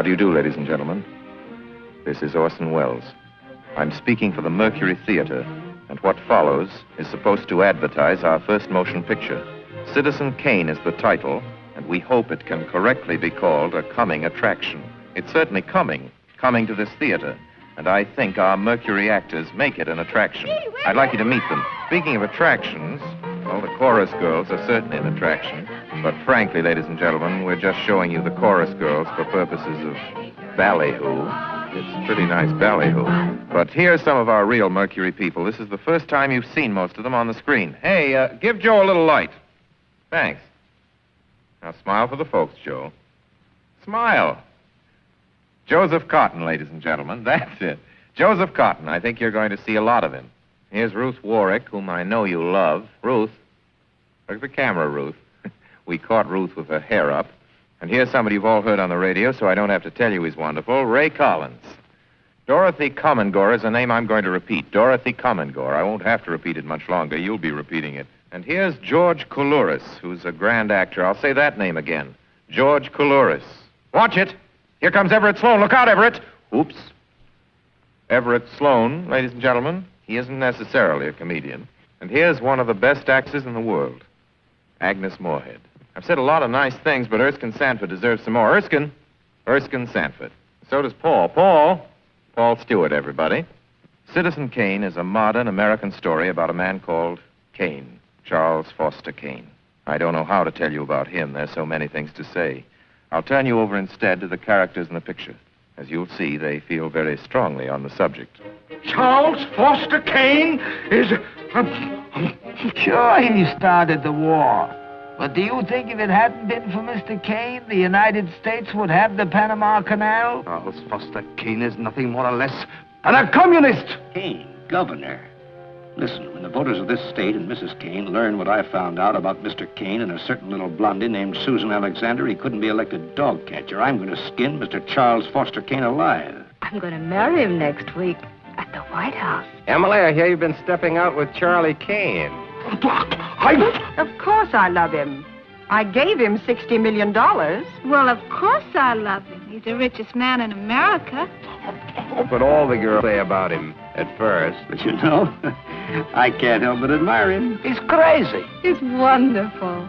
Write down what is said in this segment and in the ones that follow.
How do you do, ladies and gentlemen? This is Orson Welles. I'm speaking for the Mercury Theater, and what follows is supposed to advertise our first motion picture. Citizen Kane is the title, and we hope it can correctly be called a coming attraction. It's certainly coming to this theater, and I think our Mercury actors make it an attraction. I'd like you to meet them. Speaking of attractions, well, the chorus girls are certainly an attraction, but frankly, ladies and gentlemen, we're just showing you the chorus girls for purposes of ballyhoo. It's pretty nice ballyhoo. But here's some of our real Mercury people. This is the first time you've seen most of them on the screen. Hey, give Joe a little light. Thanks. Now smile for the folks, Joe. Smile. Joseph Cotton, ladies and gentlemen. That's it. Joseph Cotton. I think you're going to see a lot of him. Here's Ruth Warwick, whom I know you love. Ruth. Look at the camera, Ruth. We caught Ruth with her hair up. And here's somebody you've all heard on the radio, so I don't have to tell you he's wonderful. Ray Collins. Dorothy Comingore is a name I'm going to repeat. Dorothy Comingore. I won't have to repeat it much longer. You'll be repeating it. And here's George Coulouris, who's a grand actor. I'll say that name again. George Coulouris. Watch it. Here comes Everett Sloane. Look out, Everett. Oops. Everett Sloane, ladies and gentlemen, he isn't necessarily a comedian. And here's one of the best actors in the world, Agnes Moorehead. I've said a lot of nice things, but Erskine Sanford deserves some more. Erskine Sanford. So does Paul. Paul Stewart, everybody. Citizen Kane is a modern American story about a man called Kane, Charles Foster Kane. I don't know how to tell you about him. There's so many things to say. I'll turn you over instead to the characters in the picture. As you'll see, they feel very strongly on the subject. Charles Foster Kane is... Sure, he started the war. But do you think if it hadn't been for Mr. Kane, the United States would have the Panama Canal? Charles Foster Kane is nothing more or less than a communist. Kane, governor. Listen, when the voters of this state and Mrs. Kane learn what I found out about Mr. Kane and a certain little blondie named Susan Alexander, he couldn't be elected dog catcher. I'm going to skin Mr. Charles Foster Kane alive. I'm going to marry him next week at the White House. Emily, I hear you've been stepping out with Charlie Kane. Of course I love him. I gave him $60 million. Well, of course I love him. He's the richest man in America. But all the girls say about him at first. But you know, I can't help but admire him. He's crazy. He's wonderful.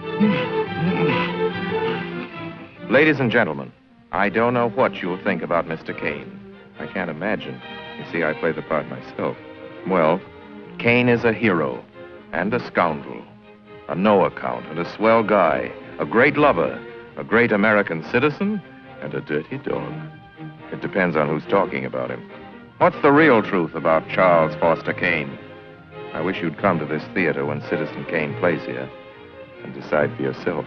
Ladies and gentlemen, I don't know what you'll think about Mr. Kane. I can't imagine. You see, I play the part myself. Well, Kane is a hero and a scoundrel, a no-account and a swell guy, a great lover, a great American citizen, and a dirty dog. It depends on who's talking about him. What's the real truth about Charles Foster Kane? I wish you'd come to this theater when Citizen Kane plays here and decide for yourself.